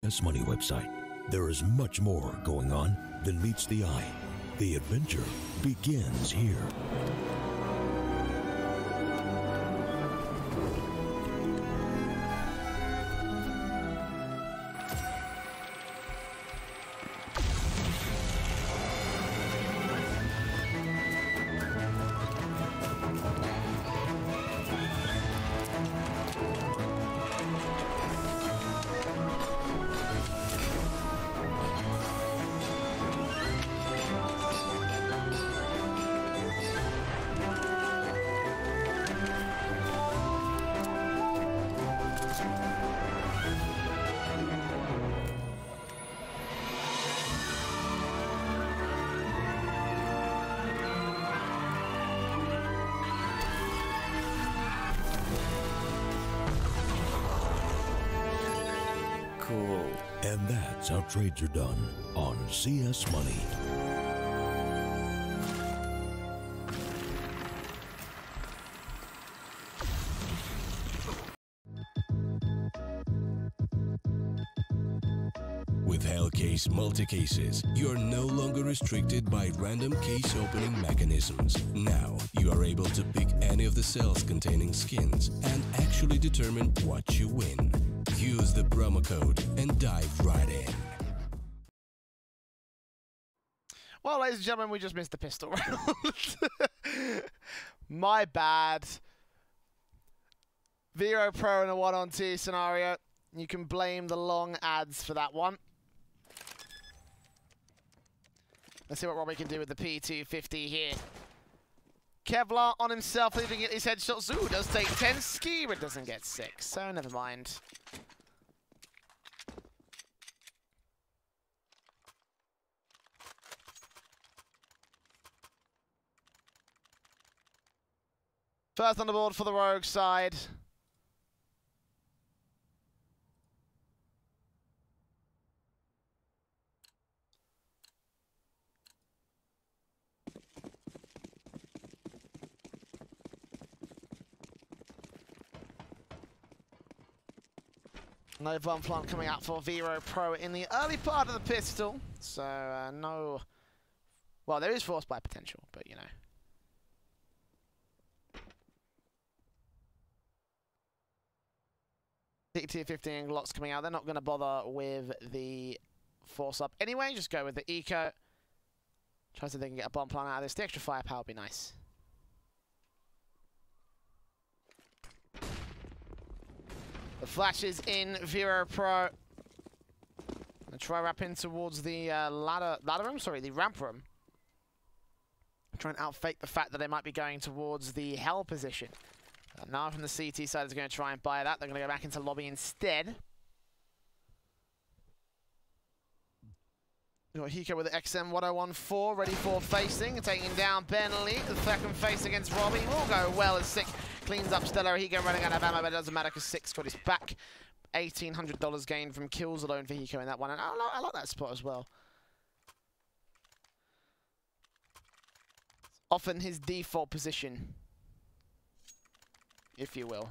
CS Money website. There is much more going on than meets the eye. The adventure begins here. Cool. And that's how trades are done on CS Money. With Hellcase multi-cases, you're no longer restricted by random case opening mechanisms. Now, you are able to pick any of the cells containing skins and actually determine what you win. Use the promo code and dive right in. Well, ladies and gentlemen, we just missed the pistol round. My bad. Vireo.pro in a 1-on-2 scenario. You can blame the long ads for that one. Let's see what Robbie can do with the P250 here. Kevlar on himself, leaving it his headshot. Zoo does take 10. Ski, but doesn't get 6, so never mind. First on the board for the Rogue side. No bomb plant coming out for Vireo.pro in the early part of the pistol. So, no... Well, there is force by potential, but, you know. T15 Glocks coming out. They're not going to bother with the force up anyway. Just go with the eco. Try to see if they can get a bomb plant out of this. The extra firepower would be nice. The flash is in Vireo.pro. And try wrapping towards the the ramp room. Try and outfake the fact that they might be going towards the hell position. Now from the CT side is going to try and buy that. They're going to go back into lobby instead. We've got Hiko with the XM1014 ready for facing, taking down Bentley. The second face against Robbie will go well as Sick cleans up Stellar. Hiko running out of ammo, but it doesn't matter because Sick's got his back. $1,800 gain from kills alone for Hiko in that one, and I like that spot as well. Often his default position, if you will,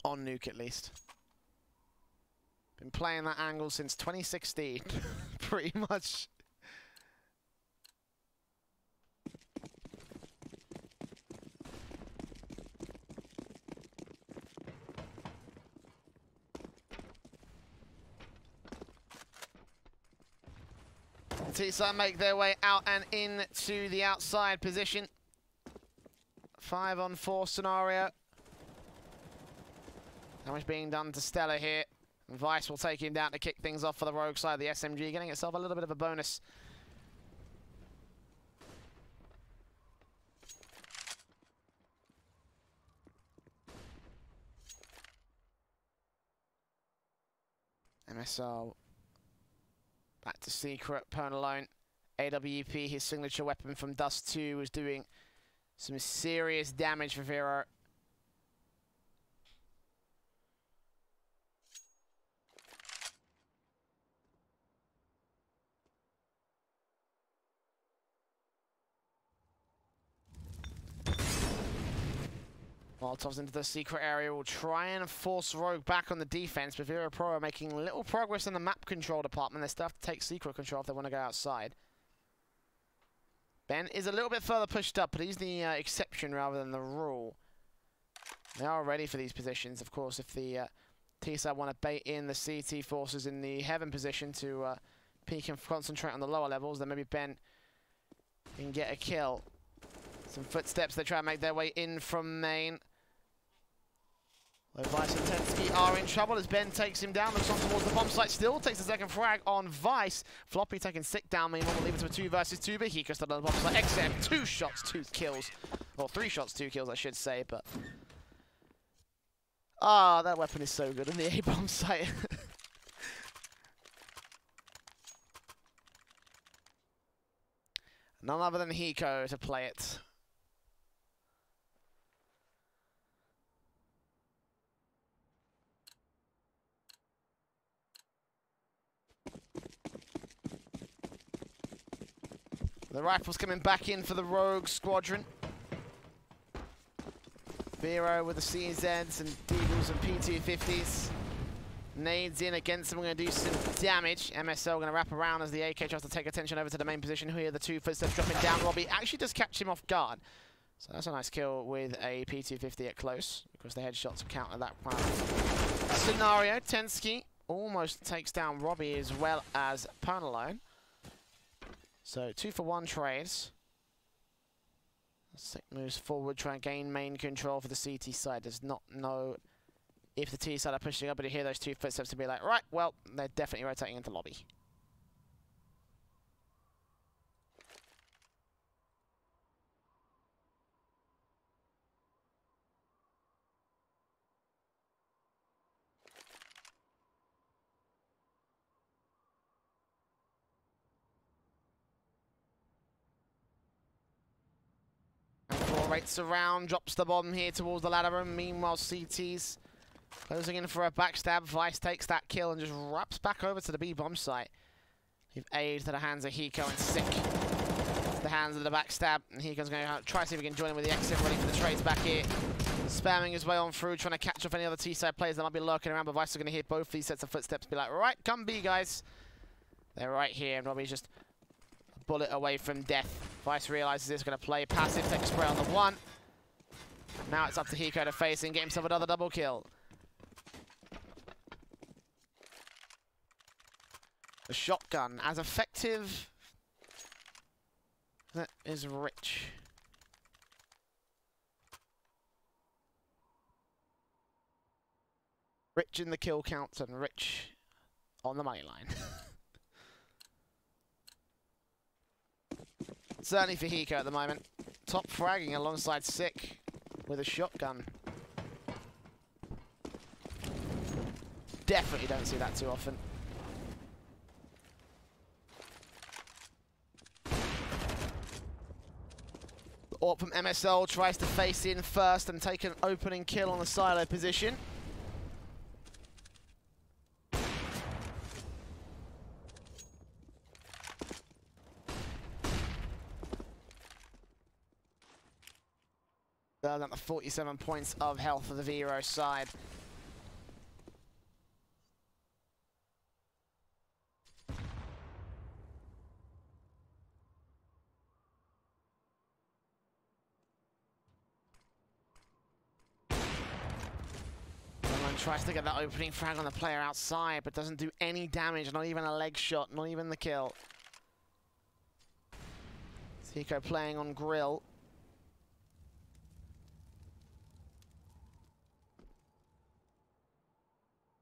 on Nuke at least. Been playing that angle since 2016, pretty much. T-side make their way out and into the outside position. 5-on-4 scenario. Damage being done to Stella here. Vice will take him down to kick things off for the Rogue side. The SMG getting itself a little bit of a bonus. MSL back to Secret, Pern alone. AWP, his signature weapon from Dust 2, was doing some serious damage for Vireo. Molotovs into the secret area will try and force Rogue back on the defense, but Vireo.pro are making little progress in the map control department. They still have to take secret control if they want to go outside. Ben is a little bit further pushed up, but he's the exception rather than the rule. They are ready for these positions, of course, if the T-side want to bait in the CT forces in the heaven position to peek and concentrate on the lower levels, then maybe Ben can get a kill. Some footsteps, they try and make their way in from main. Vice and Tensky are in trouble as Ben takes him down, looks on towards the bomb site, still takes the second frag on Vice. Floppy taking sick down, meanwhile we'll leave it to a 2 versus 2, but he goes to the bomb site. XM, 2 shots, 2 kills. Or 3 shots, 2 kills, I should say, but... Ah, that weapon is so good on the A-bomb site. None other than Hiko to play it. The rifles coming back in for the Rogue squadron. Vero with the CZs and Deagles and P250s. Nades in against them, we're going to do some damage. MSL going to wrap around as the AK tries to take attention over to the main position. Here, the 2 footsteps dropping down. Robbie actually does catch him off guard. So that's a nice kill with a P250 at close, because the headshots counter that one scenario. Tensky almost takes down Robbie as well as Pernalone. So 2-for-1 trades. Sick moves forward, try and gain main control for the CT side. Does not know if the T side are pushing up, but you hear those 2 footsteps to be like, right, well, they're definitely rotating into lobby. Rates around, drops the bomb here towards the ladder room. Meanwhile, CT's closing in for a backstab. Vice takes that kill and just wraps back over to the B bomb site. Leave aid to the hands of Hiko and Sick. To the hands of the backstab. And Hiko's going to try to see if he can join in with the exit, ready for the trades back here. Spamming his way on through, trying to catch off any other T-side players that might be lurking around. But Vice are going to hear both these sets of footsteps, be like, right, come B, guys. They're right here, and Robbie's just a bullet away from death. Vice realizes it's going to play passive, take a spray on the 1. Now it's up to Hiko to face and get himself another double kill. The shotgun, as effective. That is Rich. Rich in the kill count and Rich on the money line. Certainly for Hiko at the moment. Top fragging alongside Sick with a shotgun. Definitely don't see that too often. Orp from MSL tries to face in first and take an opening kill on the silo position. Down to 47 points of health for the Vero side. Tries to get that opening frag on the player outside, but doesn't do any damage, not even a leg shot, not even the kill. Hiko playing on grill.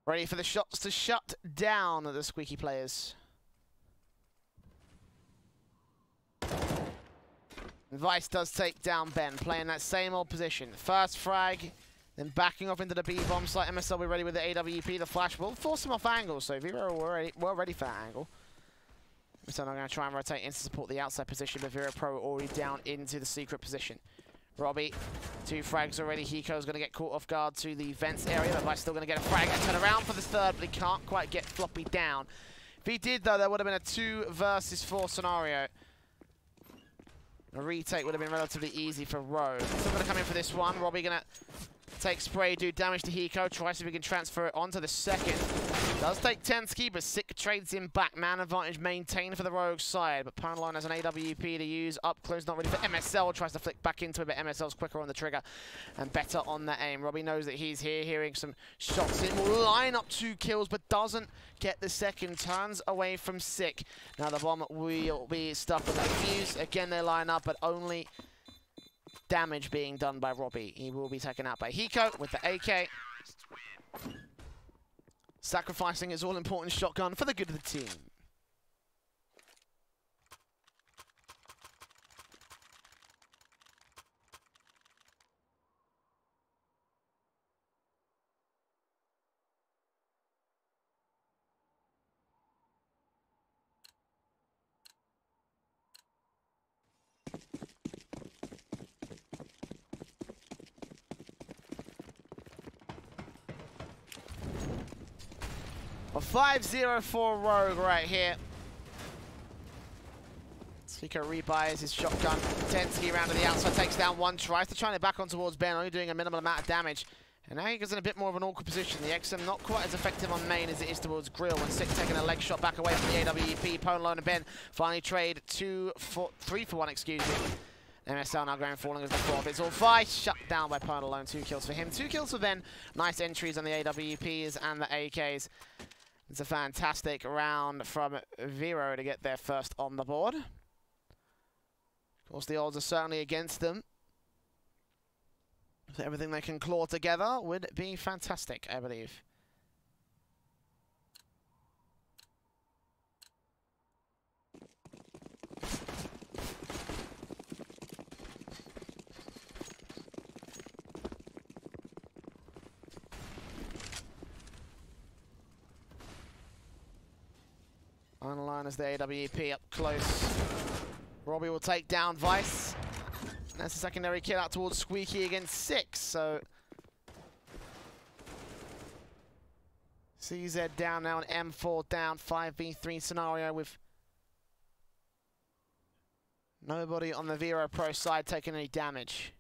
Ready for the shots to shut down the squeaky players. Vice does take down Ben, playing that same old position. First frag, then backing off into the B-bomb site. MSL will be ready with the AWP. The flash will force him off angle, so Vero were ready for that angle. So I'm going to try and rotate in to support the outside position, but Vireo.pro already down into the secret position. Robbie, 2 frags already. Hiko's going to get caught off guard to the vents area, but Vice still going to get a frag and turn around for the third, but he can't quite get Floppy down. If he did, though, there would have been a 2 versus 4 scenario. A retake would have been relatively easy for Rogue. Still going to come in for this one. Robbie going to Take spray, do damage to Hiko. Tries to see if we can transfer it onto the second. Does take Tensky, but Sick trades him back. Man advantage maintained for the Rogue side, but Poundline has an AWP to use. Up close, not ready for MSL. Tries to flick back into it, but MSL's quicker on the trigger and better on the aim. Robbie knows that he's here, hearing some shots in. Will line up 2 kills, but doesn't get the second. Turns away from Sick. Now the bomb will be stuck with the fuse. Again, they line up, but only damage being done by Robbie. He will be taken out by Hiko with the AK. Sacrificing his all-important shotgun for the good of the team. A 5-0 for Rogue right here. Hiko rebuys his shotgun. Tensky around to the outside, takes down one, tries to turn it back on towards Ben, only doing a minimal amount of damage. And now Hiko's in a bit more of an awkward position. The XM not quite as effective on main as it is towards Grill, and Sick taking a leg shot back away from the AWP. Poundline and Ben finally trade 3 for 1, excuse me. MSL now going falling as the 4th. It's all 5, shut down by Pern alone. 2 kills for him, 2 kills for Ben. Nice entries on the AWPs and the AKs. It's a fantastic round from Vero to get their first on the board. Of course, the odds are certainly against them. So everything they can claw together would be fantastic, I believe. On line as the AWP up close. Robbie will take down Vice. And that's a secondary kill out towards Squeaky against 6. So CZ down now and M4 down. 5v3 scenario with nobody on the Vireo.pro side taking any damage.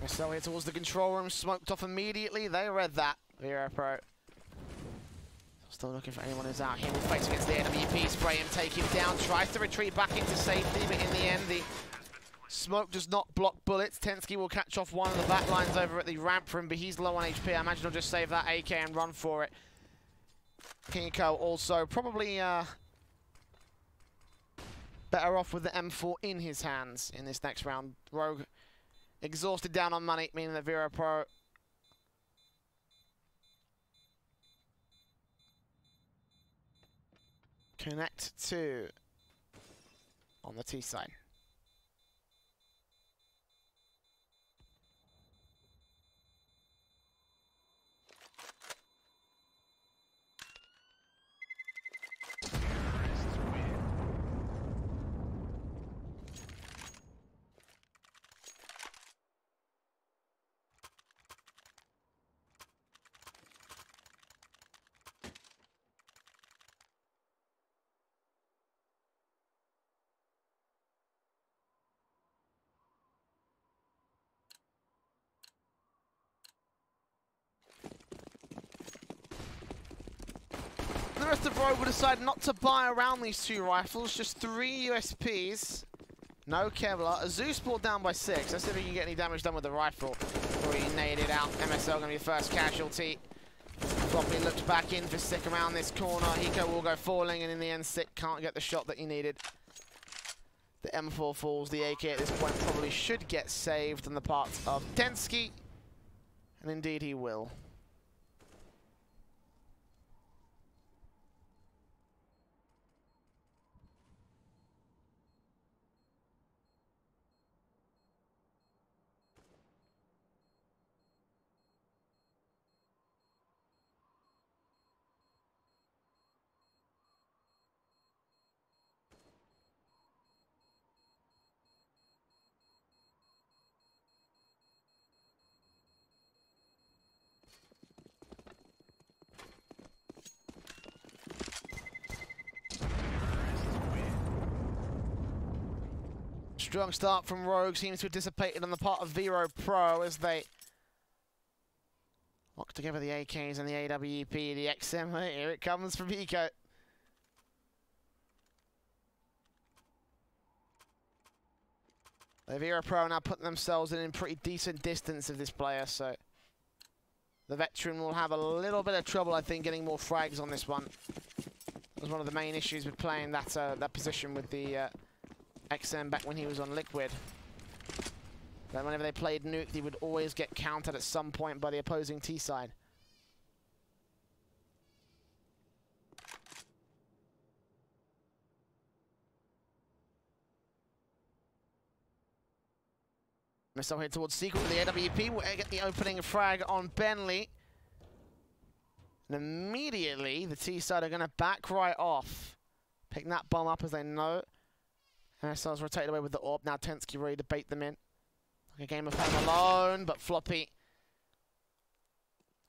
So here towards the control room, smoked off immediately. They read that, Vireo.pro. Still looking for anyone who's out here. Will face against the AWP, spray him, take him down. Tries to retreat back into safety, but in the end, the smoke does not block bullets. Tensky will catch off one of the back lines over at the ramp room, but he's low on HP. I imagine he'll just save that AK and run for it. Hiko also probably better off with the M4 in his hands in this next round. Rogue exhausted, down on money, meaning that Vireo.pro connect 2 on the T side. The rest of Rogue will decide not to buy around these 2 rifles, just 3 USPs. No Kevlar. A Zeus brought down by 6. Let's see if he can get any damage done with the rifle before he naded out. MSL going to be the first casualty. Floppy looked back in for Sick around this corner. Hiko will go falling, and in the end, Sick can't get the shot that he needed. The M4 falls. The AK at this point probably should get saved on the part of Tensky. And indeed he will. Strong start from Rogue seems to have dissipated on the part of Vireo.pro as they lock together the AKs and the AWP, the XM. Here it comes from Eco. The Vireo.pro now putting themselves in pretty decent distance of this player, so the veteran will have a little bit of trouble, I think, getting more frags on this one. That was one of the main issues with playing that position with the XM back when he was on Liquid. Then whenever they played Nuke, he would always get countered at some point by the opposing T side. Missile here towards Secret with the AWP. We'll get the opening frag on Bentley. And immediately, the T side are going to back right off. Pick that bomb up as they know. MSL's rotated away with the AWP. Now Tensky ready to bait them in. Like a game of Home Alone, but Floppy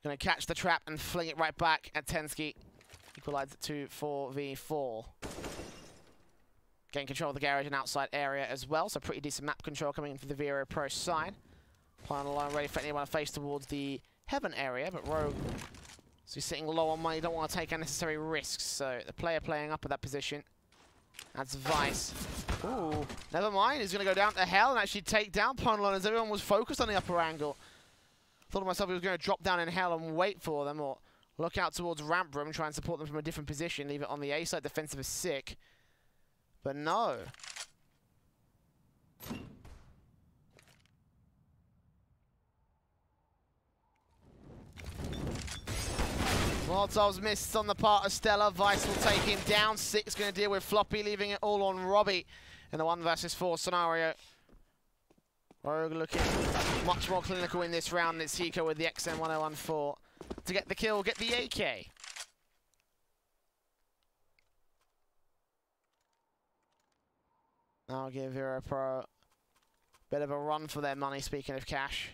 going to catch the trap and fling it right back at Tensky. Equalize it to 4v4. Getting control of the garage and outside area as well, so pretty decent map control coming in for the Vireo.pro side. Playing alone, ready for anyone to face towards the Heaven area, but Rogue, so he's sitting low on money, don't want to take unnecessary risks, so the player playing up at that position. That's Vice. Ooh, never mind, he's going to go down to hell and actually take down Ponlon as everyone was focused on the upper angle. Thought to myself he was going to drop down in hell and wait for them, or look out towards ramp room, try and support them from a different position, leave it on the A side, defensive is sick. But no. Molotov's missed on the part of Stella. Vice will take him down. 6 going to deal with Floppy, leaving it all on Robbie in the 1 versus 4 scenario. Rogue looking much more clinical in this round. It's Hiko with the XM1014 to get the kill, get the AK. I'll give Vireo.pro a bit of a run for their money, speaking of cash.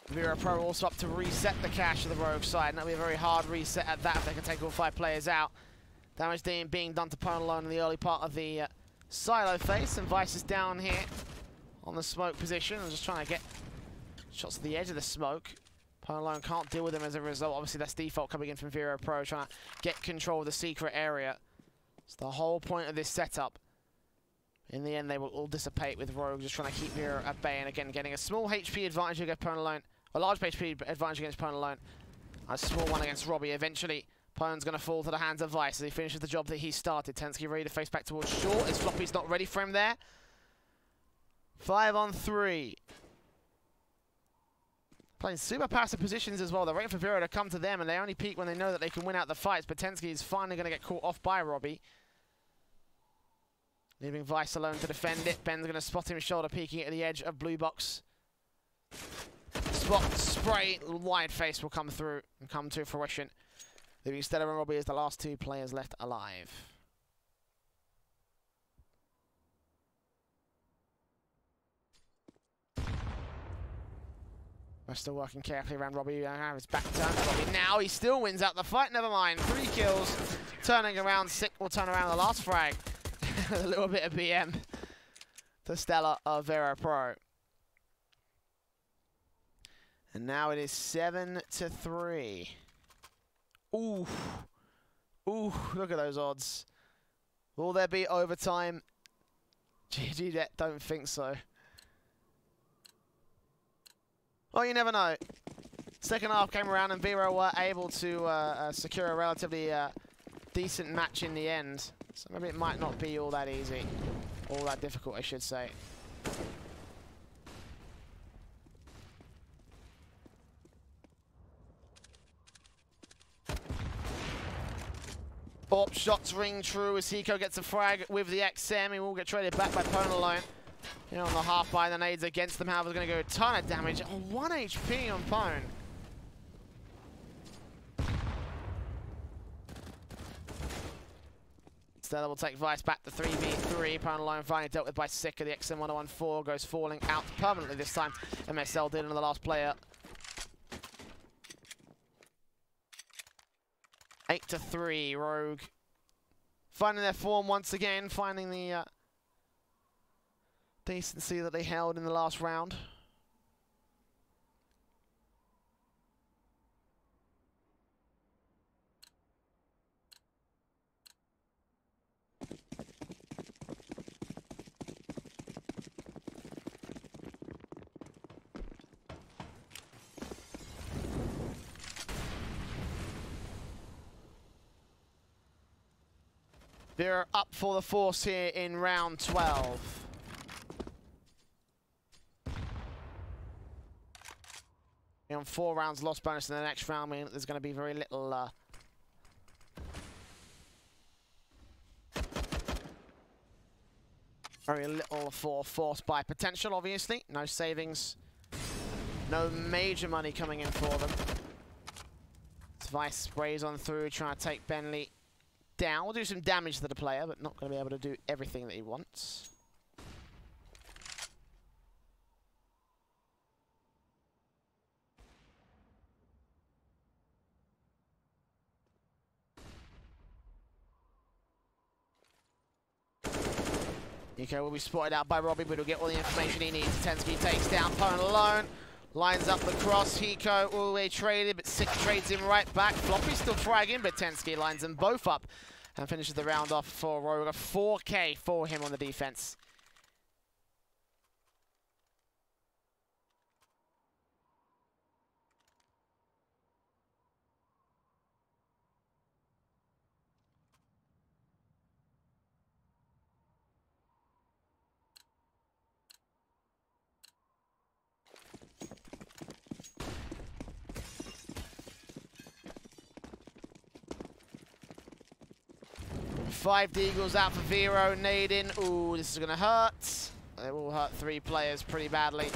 Vireo.pro also up to reset the cash of the Rogue side, and that'll be a very hard reset at that if they can take all 5 players out. Damage being done to Ponalone in the early part of the silo phase, and Vice is down here on the smoke position. I'm just trying to get shots to the edge of the smoke. Ponalone can't deal with them as a result. Obviously, that's default coming in from Vireo.pro, trying to get control of the secret area. It's the whole point of this setup. In the end, they will all dissipate with Rogue just trying to keep Vireo at bay, and again, getting a small HP advantage against Ponalone, a large HP advantage against Ponalone, a small one against Robbie. Eventually, Pone's going to fall to the hands of Vice as he finishes the job that he started. Tensky ready to face back towards short as Floppy's not ready for him there. 5 on 3. Playing super passive positions as well. They're waiting for Vireo to come to them, and they only peek when they know that they can win out the fights. But Tensky is finally going to get caught off by Robbie, leaving Vice alone to defend it. Ben's going to spot him shoulder peeking at the edge of blue box. Spot, spray, wide face will come through and come to fruition, leaving Stella and Robbie as the last 2 players left alive. We're still working carefully around Robbie. His back turned to Robbie. Now he still wins out the fight. Never mind. 3 kills. Turning around. Sick will turn around the last frag. A little bit of BM to Stella of Vireo.pro. And now it is 7-3. Ooh. Ooh, look at those odds. Will there be overtime? GG.Bet, don't think so. Well, you never know. Second half came around and Vireo were able to secure a relatively decent match in the end. So maybe it might not be all that easy. All that difficult, I should say. AWP shots ring true as Hiko gets a frag with the XM. He will get traded back by Ponalone. Here on the half by the nades against them. However, going to go a ton of damage. 1 HP on Pone. Instead, we'll take Vice back to 3v3. Pound Alone finally dealt with by Sika. The XM1014 goes falling out permanently this time. MSL did on the last player. 8-3, Rogue. Finding their form once again, finding the decency that they held in the last round. They're up for the force here in round 12. On 4 rounds lost bonus in the next round, meaning there's going to be very little for force by potential, obviously. No savings, no major money coming in for them. Vice sprays on through, trying to take Bentley down. We'll do some damage to the player, but not going to be able to do everything that he wants. Nuke will be spotted out by Robbie, but he'll get all the information he needs. Tensky takes down Pone alone. Lines up the cross. Hiko all the way traded, but Sick trades him right back. Floppy's still fragging, but Tensky lines them both up and finishes the round off for Rogue. A 4K for him on the defense. Five Deagles out for Vero, nading. Ooh, this is going to hurt. It will hurt 3 players pretty badly.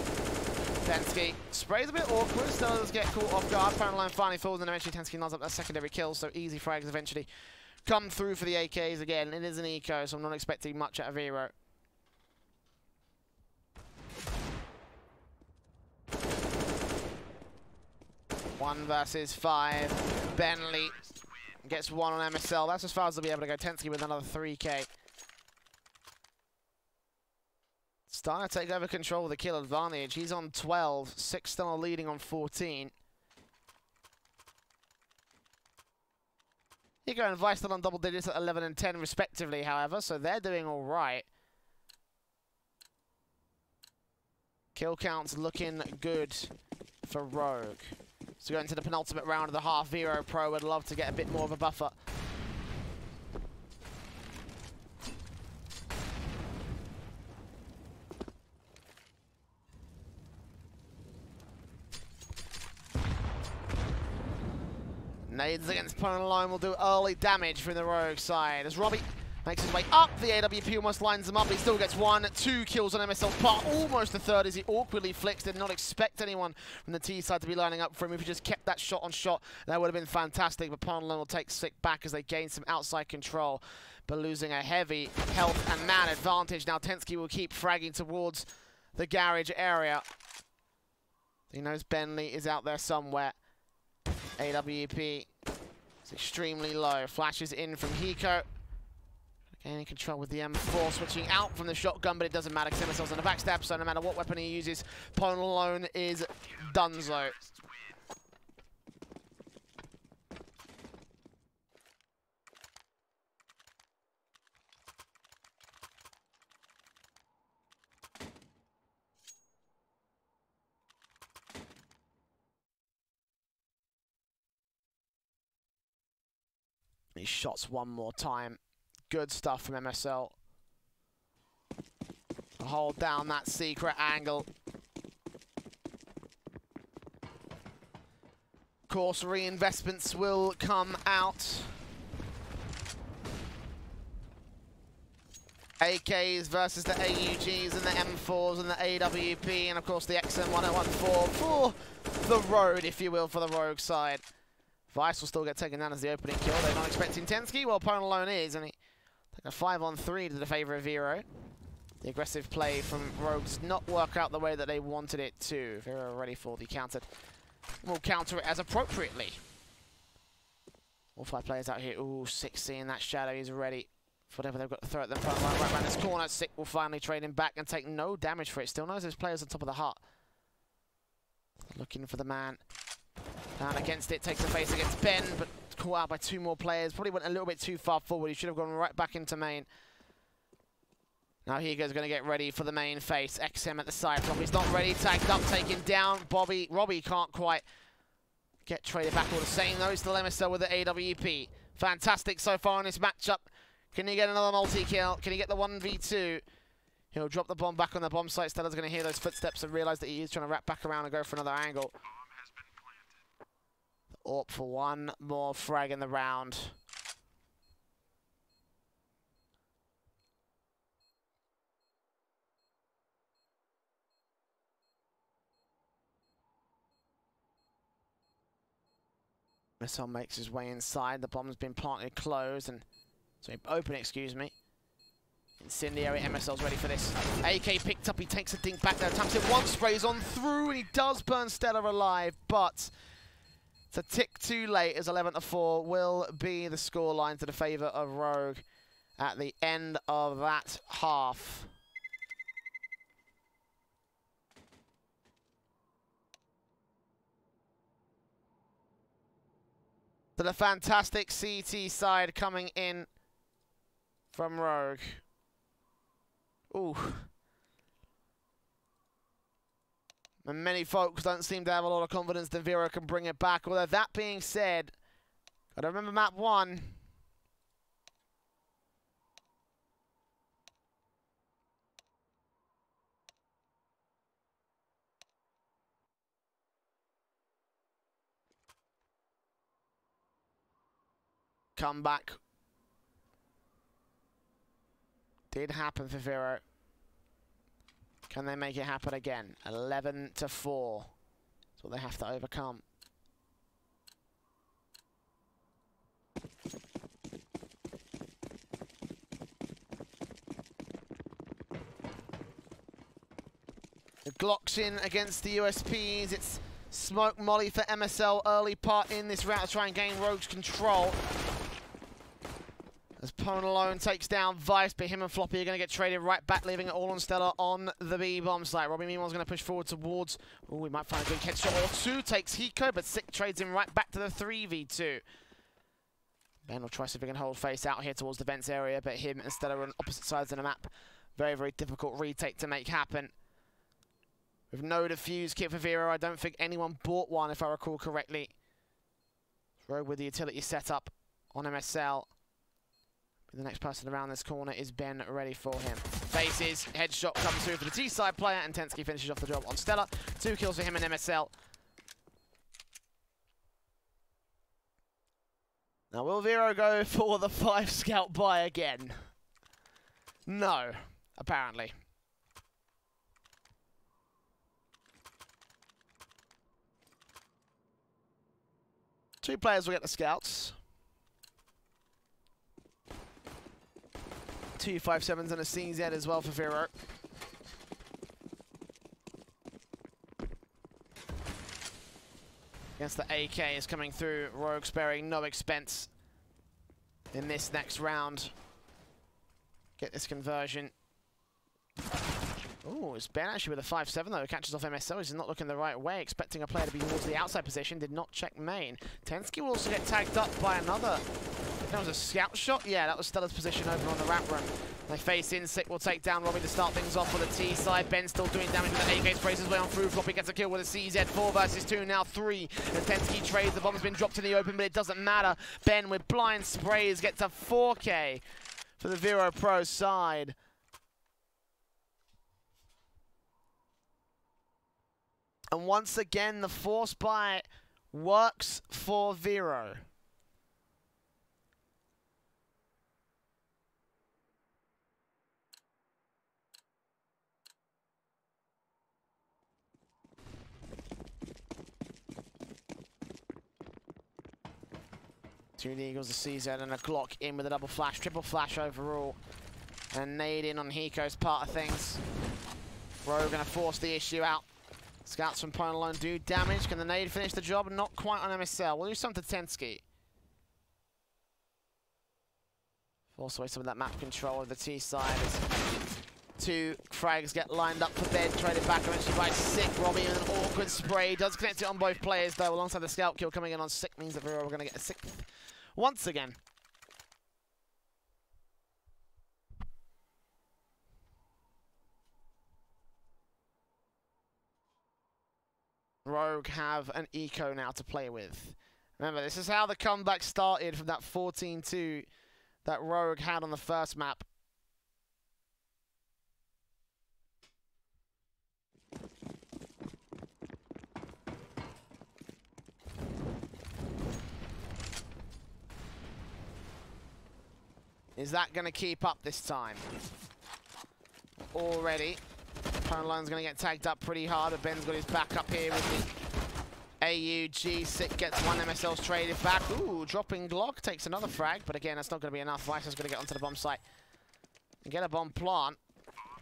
Tensky sprays a bit awkward, still does get caught off guard. Pound Line finally falls, and eventually Tensky lines up that secondary kill, so easy frags eventually come through for the AKs again. It is an eco, so I'm not expecting much out of Vero. One versus 5. Bentley gets 1 on MSL. That's as far as they'll be able to go. Tensky with another 3K. Starting to take over control of the kill advantage. He's on 12. 6 still leading on 14. Hiko and Vice still on double digits at 11 and 10 respectively, however, so they're doing all right. Kill counts looking good for Rogue. So going to the penultimate round of the half, Vireo.pro would love to get a bit more of a buffer. Nades against Pone Alone will do early damage from the Rogue side as Robbie makes his way up. The AWP almost lines him up. He still gets 1, 2 kills on MSL's part. Almost a third as he awkwardly flicks. Did not expect anyone from the T side to be lining up for him. If he just kept that shot on shot, that would have been fantastic. But Pone Alone will take Sick back as they gain some outside control, but losing a heavy health and man advantage. Now Tensky will keep fragging towards the garage area. He knows Bentley is out there somewhere. AWP is extremely low. Flashes in from Hiko. Gaining control with the M4, switching out from the shotgun, but it doesn't matter because MSL's on the backstab, so no matter what weapon he uses, Pone Alone is donezo. He shots one more time. Good stuff from MSL. Hold down that secret angle. Of course, reinvestments will come out. AKs versus the AUGs and the M4s and the AWP, and of course the XM1014 for the road, if you will, for the Rogue side. Vice will still get taken down as the opening kill. They're not expecting Tensky. Well, Pone Alone is, and he A 5-on-3 to the favour of Vero. The aggressive play from Rogue does not work out the way that they wanted it to. Vero ready for the counter. We'll counter it as appropriately. All 5 players out here. Ooh, 6 seeing that shadow. He's ready for whatever they've got to throw at them. Right around this corner. Sick will finally trade him back and take no damage for it. Still knows there's players on top of the hut. Looking for the man. Down against it. Takes the face against Ben, but caught out by 2 more players. Probably went a little bit too far forward. He should have gone right back into main. Now Higo's going to get ready for the main face. XM at the side. Robbie's not ready. Tagged up, taken down. Robbie can't quite get traded back all the same, though. Still MSL with the AWP. Fantastic so far in this matchup. Can he get another multi-kill? Can he get the 1v2? He'll drop the bomb back on the bomb site. Stella's going to hear those footsteps and realise that he is trying to wrap back around and go for another angle. AWP for 1 more frag in the round. Missile makes his way inside. The bomb's been planted closed and open, excuse me. Incendiary. MSL's ready for this. AK picked up. He takes a dink back there. Taps it once, sprays on through, and he does burn Stella alive, but it's a tick too late as 11-4 will be the scoreline to the favour of Rogue at the end of that half. To the fantastic CT side coming in from Rogue. Ooh. And many folks don't seem to have a lot of confidence that Vero can bring it back. Although that being said, gotta remember map 1. Comeback did happen for Vero. Can they make it happen again? 11-4. That's what they have to overcome. The Glocks in against the USPs. It's smoke molly for MSL early part in this round to try and gain Rogue's control. As Pone alone takes down Vice, but him and Floppy are going to get traded right back, leaving it all on Stella on the B-bomb site. Robbie meanwhile is going to push forward towards... Oh, we might find a good headshot or 2. Takes Hiko, but Sick trades him right back to the 3v2. Ben will try to see if he can hold face out here towards the vents area, but him and Stella are on opposite sides of the map. Very, very difficult retake to make happen. With no defuse kit for Vero, I don't think anyone bought one, if I recall correctly. Rogue with the utility setup on MSL. The next person around this corner is Ben, ready for him. Faces, headshot comes through for the T-side player, and Tensky finishes off the job on Stella. 2 kills for him in MSL. Now, will Vero go for the 5 scout buy again? No, apparently. Two players will get the scouts. 2 5.7s and a CZ as well for Vero. Against the AK is coming through. Rogue sparing no expense in this next round. Get this conversion. Oh, it's Ben actually with a 5.7 though. Catches off MSL. He's not looking the right way. Expecting a player to be towards the outside position. Did not check main. Tensky will also get tagged up by another. That was a scout shot. Yeah, that was Stella's position over on the ramp room. They face in. Sick will take down Robbie to start things off with the T side. Ben still doing damage with the AK. Sprays his way on through. Floppy gets a kill with a CZ. 4 versus 2, now 3. And Tensky trades. The bomb's been dropped in the open, but it doesn't matter. Ben with blind sprays gets a 4K for the Vireo.pro side. And once again, the force buy works for Vero. Two Eagles, a CZ, and a Glock in with a double flash, triple flash overall. And nade in on Hiko's part of things. Rogue gonna force the issue out. Scouts from Point Alone do damage. Can the nade finish the job? Not quite on MSL. We'll do something to Tensky. Force away some of that map control of the T side as two frags get lined up for bed, traded back eventually by Sick. Robbie with an awkward spray. Does connect it on both players though, alongside the scout kill coming in on Sick means that Vireo are gonna get a 6th once again. Rogue have an eco now to play with. Remember, this is how the comeback started from that 14-2 that Rogue had on the first map. Is that going to keep up this time? Already. Line's going to get tagged up pretty hard, but Ben's got his back up here with the AUG. Sick gets one, MSL's traded back. Ooh, dropping Glock, takes another frag, but again, that's not going to be enough. Vice is going to get onto the bomb site and get a bomb plant.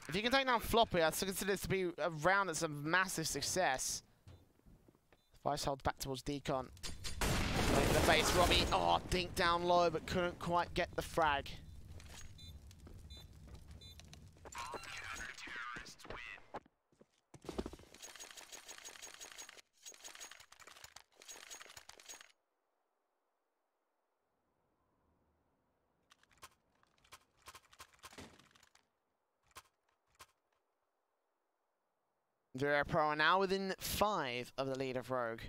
If you can take down Floppy, I'd consider this to be a round that's a massive success. Vice holds back towards Decon. Right in the face, Robbie. Oh, dink down low, but couldn't quite get the frag. Vireo.pro are now within 5 of the lead of Rogue.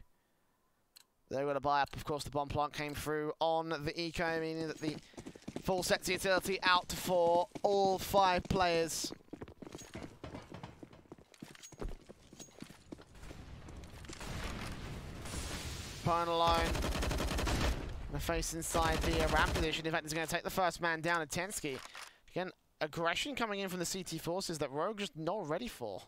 They were to buy up, of course, the bomb plant came through on the eco, meaning that the full set utility out for all 5 players. Pone alone. The face inside the ramp position. In fact, he's going to take the first man down at Tensky. Again, aggression coming in from the CT forces that Rogue just not ready for.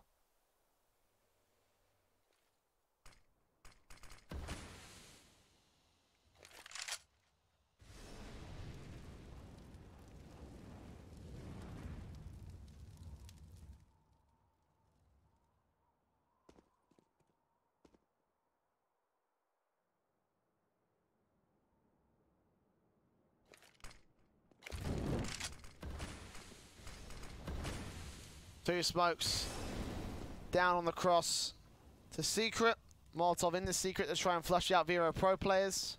Two smokes down on the cross to Secret. Molotov in the Secret to try and flush out Vireo.pro players.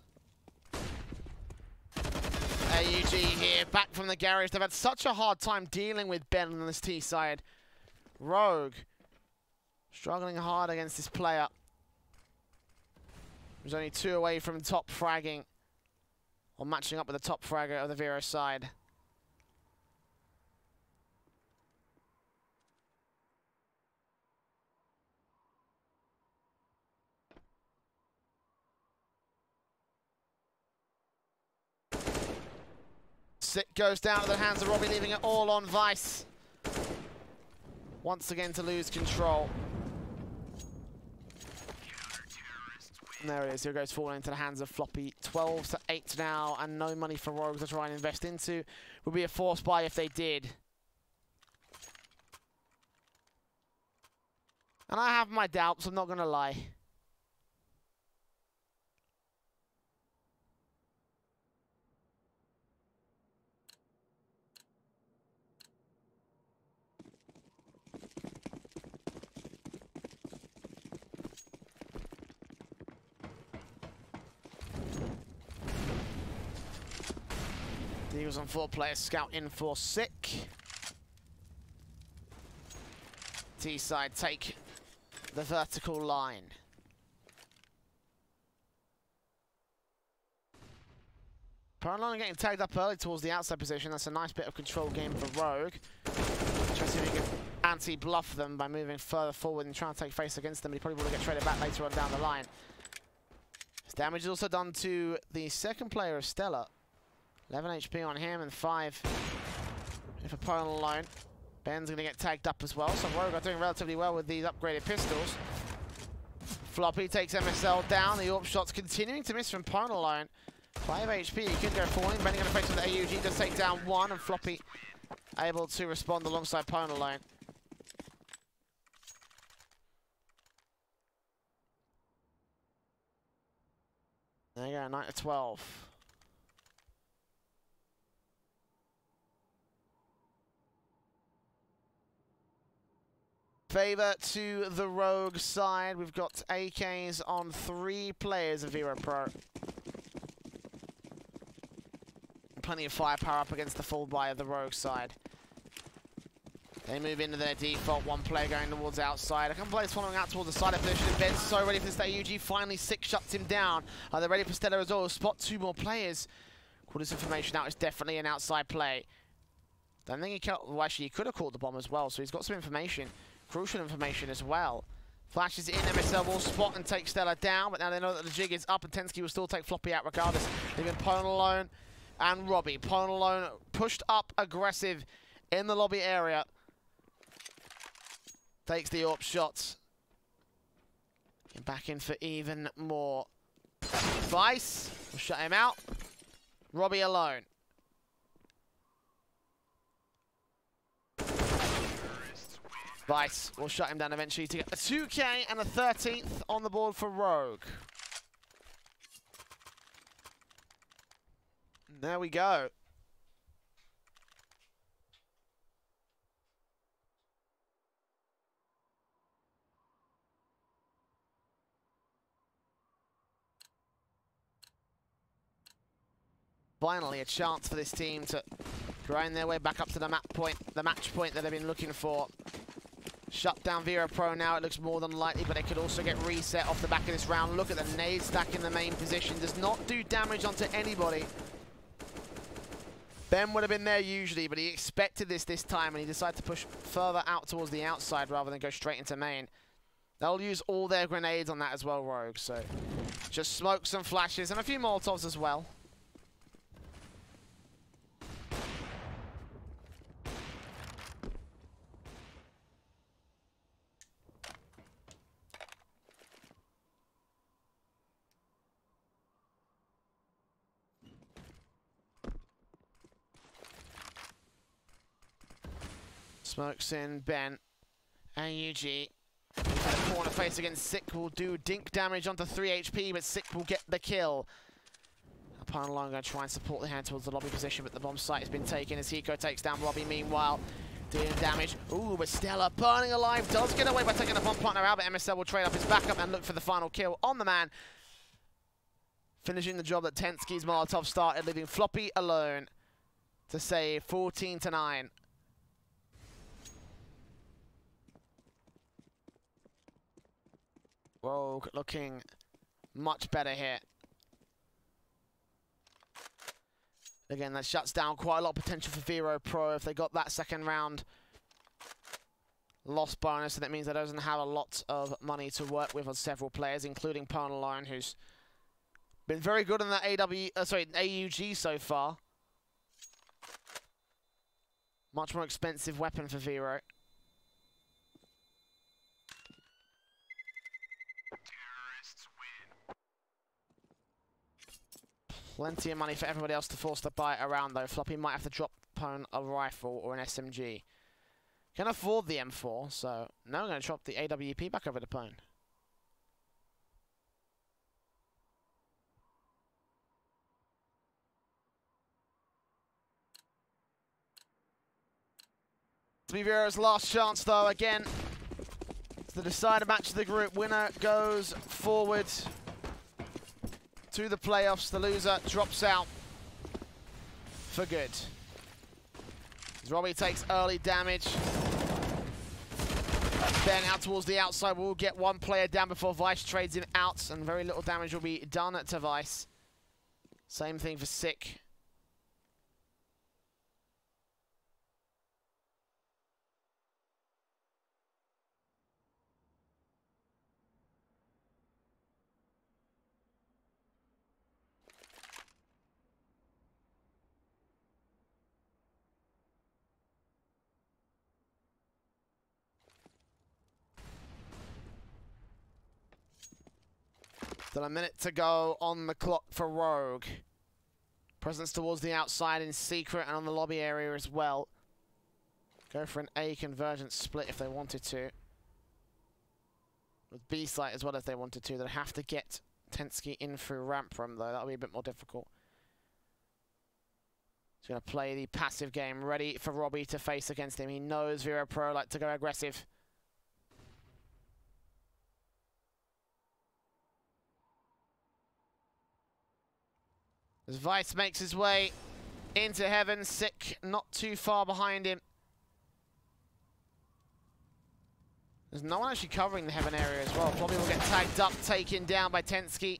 AUG here, back from the garage. They've had such a hard time dealing with Ben on this T side. Rogue struggling hard against this player. He's only 2 away from top fragging, or matching up with the top fragger of the Vireo side. Sick goes down to the hands of Robbie, leaving it all on Vice. Once again to lose control. And there it is, here goes falling into the hands of Floppy. 12-8 now, and no money for Rogue to try and invest into. Would be a forced buy if they did. And I have my doubts, I'm not going to lie. Eagles on 4 players, scout in for Sick. T-side take the vertical line. Paragon getting tagged up early towards the outside position. That's a nice bit of control game for Rogue. Try to see if he can anti-bluff them by moving further forward and trying to take face against them. He probably will get traded back later on down the line. His damage is also done to the second player of Stella. 11 HP on him and 5 if opponent alone. Ben's going to get tagged up as well, so Rogue are doing relatively well with these upgraded pistols. Floppy takes MSL down. The AWP shot's continuing to miss from opponent alone. 5 HP, he could go falling. Bending on the face of the AUG does take down one, and Floppy able to respond alongside Pwn alone. There you go, 9-12. Favor to the Rogue side. We've got AKs on 3 players of Vireo.pro. Plenty of firepower up against the full buy of the Rogue side. They move into their default, 1 player going towards outside. A couple players following out towards the side of position. Ben's so ready for this AUG. Finally, 6 shuts him down. Are they ready for Stella as well? Spot 2 more players. Call this information out. It's definitely an outside play. Don't think he can. Well, actually, he could have caught the bomb as well, so he's got some information. Crucial information as well. Flashes in, MSL will spot and take Stella down, but now they know that the jig is up and Tensky will still take Floppy out regardless. Leaving Pwn alone and Robbie. Pwn alone pushed up aggressive in the lobby area. Takes the AWP shots. And back in for even more. Vice will shut him out. Robbie alone. Vice will shut him down eventually to get a 2K and a 13th on the board for Rogue. There we go. Finally, a chance for this team to grind their way back up to the match point that they've been looking for. Shut down Vireo.pro now, it looks more than likely, but they could also get reset off the back of this round. Look at the nade stack in the main position. Does not do damage onto anybody. Ben would have been there usually, but he expected this time, and he decided to push further out towards the outside rather than go straight into main. They'll use all their grenades on that as well, Rogue, so just smoke some flashes and a few Molotovs as well. Smokes in, Ben, AUG. Into the corner face against Sick will do dink damage onto 3 HP, but Sick will get the kill. Pwn alone going to try and support the hand towards the lobby position, but the bomb site has been taken as Hiko takes down Robbie meanwhile. Doing damage. Ooh, but Stella burning alive does get away by taking the bomb partner out, but MSL will trade up his backup and look for the final kill on the man. Finishing the job that Tensky's Molotov started, leaving Floppy alone to save 14-9. Rogue looking much better here. Again, that shuts down quite a lot of potential for Vireo.pro if they got that second round loss bonus, and that means that doesn't have a lot of money to work with on several players, including Pwn alone, who's been very good in that AUG so far. Much more expensive weapon for Vireo. Plenty of money for everybody else to force the buy around, though. Floppy might have to drop Pwn a rifle or an SMG. Can afford the M4, so now I'm going to drop the AWP back over to Pwn. To be Vireo's last chance, though. Again, it's the decider match of the group. Winner goes forward to the playoffs. The loser drops out for good. As Robbie takes early damage. Ben out towards the outside. We'll get one player down before Vice trades him out, and very little damage will be done to Vice. Same thing for Sick. Still a minute to go on the clock for Rogue. Presence towards the outside in secret and on the lobby area as well. Go for an A convergence split if they wanted to. With B site as well if they wanted to. They'd have to get Tensky in through ramp room though. That'll be a bit more difficult. He's going to play the passive game, ready for Robbie to face against him. He knows Vireo.pro like to go aggressive. As Vice makes his way into heaven, Sick not too far behind him. There's no one actually covering the heaven area as well. Bobby will get tagged up, taken down by Tensky.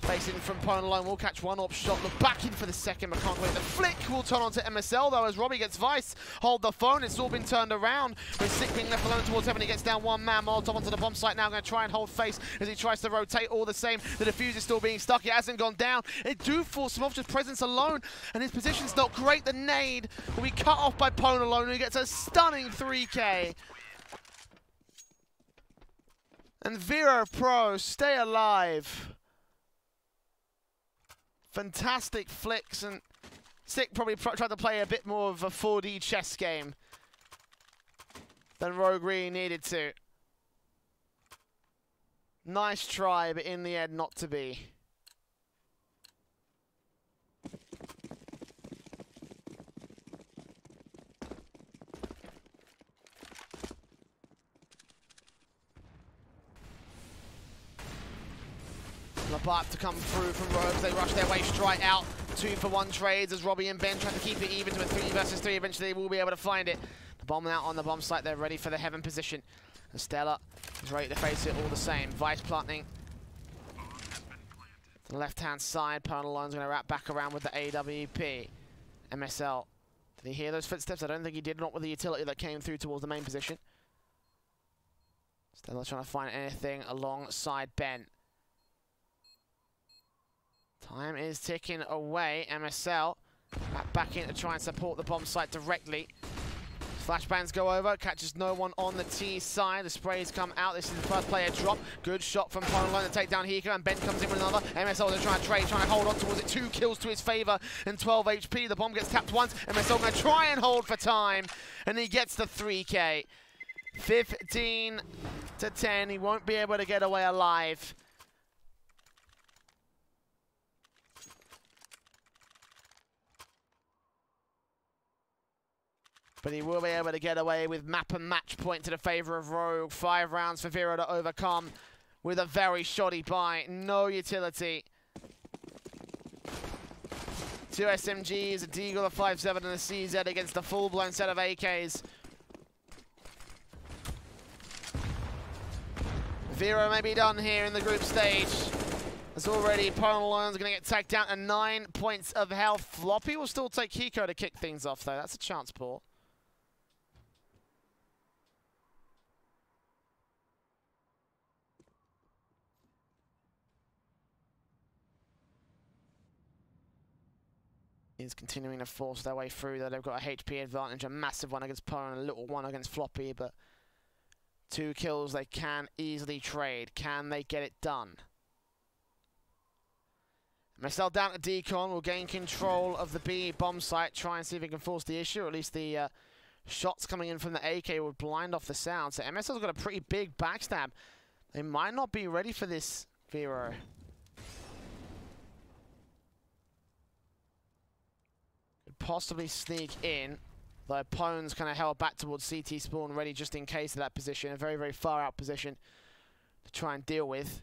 Facing from Pwn alone, will catch one AWP shot. Look back in for the second, but can't wait. The flick will turn onto MSL though as Robbie gets Vice. Hold the phone, it's all been turned around. With Sick being left alone towards heaven, he gets down one man. Molotov onto the bomb site now, going to try and hold face as he tries to rotate all the same. The defuse is still being stuck, it hasn't gone down. It do force him off, just presence alone, and his position's not great. The nade will be cut off by Pwn alone, who gets a stunning 3K. And Vireo.pro stay alive. Fantastic flicks, and Sick probably tried to play a bit more of a 4D chess game than Rogue really needed to. Nice try, but in the end, not to be. About to come through from Rogues. They rush their way straight out. 2-for-1 trades as Robbie and Ben try to keep it even to a 3 versus 3. Eventually they will be able to find it. The bomb out on the bomb site. They're ready for the heaven position. And Stella is ready to face it all the same. Vice planting. To the left-hand side. Pwn Alone's going to wrap back around with the AWP. MSL. Did he hear those footsteps? I don't think he did. Not with the utility that came through towards the main position. Stella trying to find anything alongside Ben. Time is ticking away. MSL back in to try and support the bomb site directly. Flashbangs go over, catches no one on the T side. The sprays come out. This is the first player drop. Good shot from Pwn Alone to take down Hiko, and Ben comes in with another. MSL is trying to trade, trying to hold on towards it. 2 kills to his favor and 12 HP. The bomb gets tapped once. MSL going to try and hold for time, and he gets the 3K. 15 to 10. He won't be able to get away alive. But he will be able to get away with map and match point to the favor of Rogue. 5 rounds for Vireo to overcome with a very shoddy buy. No utility. 2 SMGs, a Deagle, a 5.7 and a CZ against a full-blown set of AKs. Vireo may be done here in the group stage. As already, Pwn Alone's going to get tagged down to 9 points of health. Floppy will still take Hiko to kick things off, though. That's a chance, Paul. Is continuing to force their way through there. They've got a HP advantage, a massive one against Pwn and a little one against Floppy, but 2 kills they can easily trade. Can they get it done? MSL down to Decon will gain control of the B bomb site, try and see if he can force the issue, or at least the shots coming in from the AK would blind off the sound. So MSL's got a pretty big backstab. They might not be ready for this, Vireo. Possibly sneak in, though Pwn's kind of held back towards CT spawn, ready just in case of that position. A very, very far out position to try and deal with.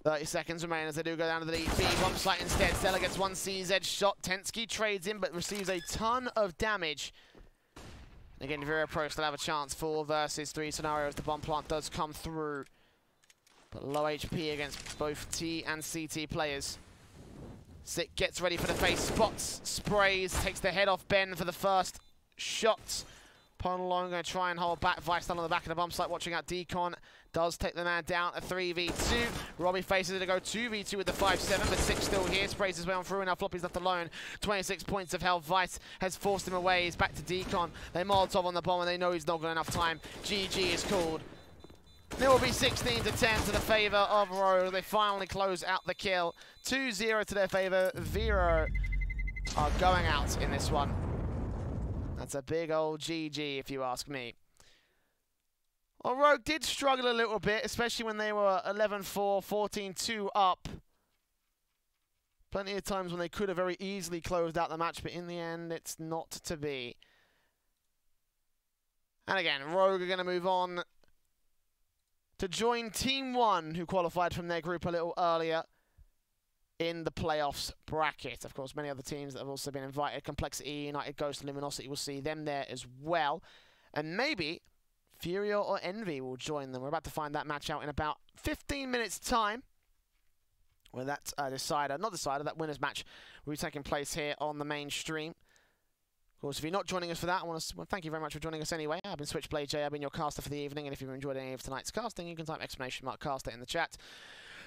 .30 seconds remain as they do go down to the B bomb site instead. Stella gets 1 CZ shot. Tensky trades in, but receives a ton of damage. Again, Vireo.pro still have a chance. 4 versus 3 scenario as the bomb plant does come through. But low HP against both T and CT players. Sick gets ready for the face, spots, sprays, takes the head off Ben for the first shot. Ponlong going to try and hold back. Vice down on the back of the bomb site, watching out. Decon does take the man down. A 3v2. Robbie faces it to go 2v2 with the 5-7, but 6 still here. Sprays his way on through, and now Floppy's left alone. 26 points of health. Vice has forced him away. He's back to Decon. They Molotov on the bomb, and they know he's not got enough time. GG is called. It will be 16 to 10 to the favor of Rogue. They finally close out the kill. 2-0 to their favor. Vero are going out in this one. That's a big old GG, if you ask me. Well, Rogue did struggle a little bit, especially when they were 11-4, 14-2 up. Plenty of times when they could have very easily closed out the match, but in the end, it's not to be. And again, Rogue are going to move on to join Team 1, who qualified from their group a little earlier in the playoffs bracket. Of course, many other teams that have also been invited. Complexity, United, Ghost, Luminosity, will see them there as well. And maybe Furio or Envy will join them. We're about to find that match out in about 15 minutes' time, where that that winner's match will be taking place here on the main stream. Of course, if you're not joining us for that, I want to thank you very much for joining us anyway. I've been Switchblade J, I've been your caster for the evening, and if you've enjoyed any of tonight's casting, you can type _caster in the chat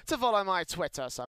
to follow my Twitter. So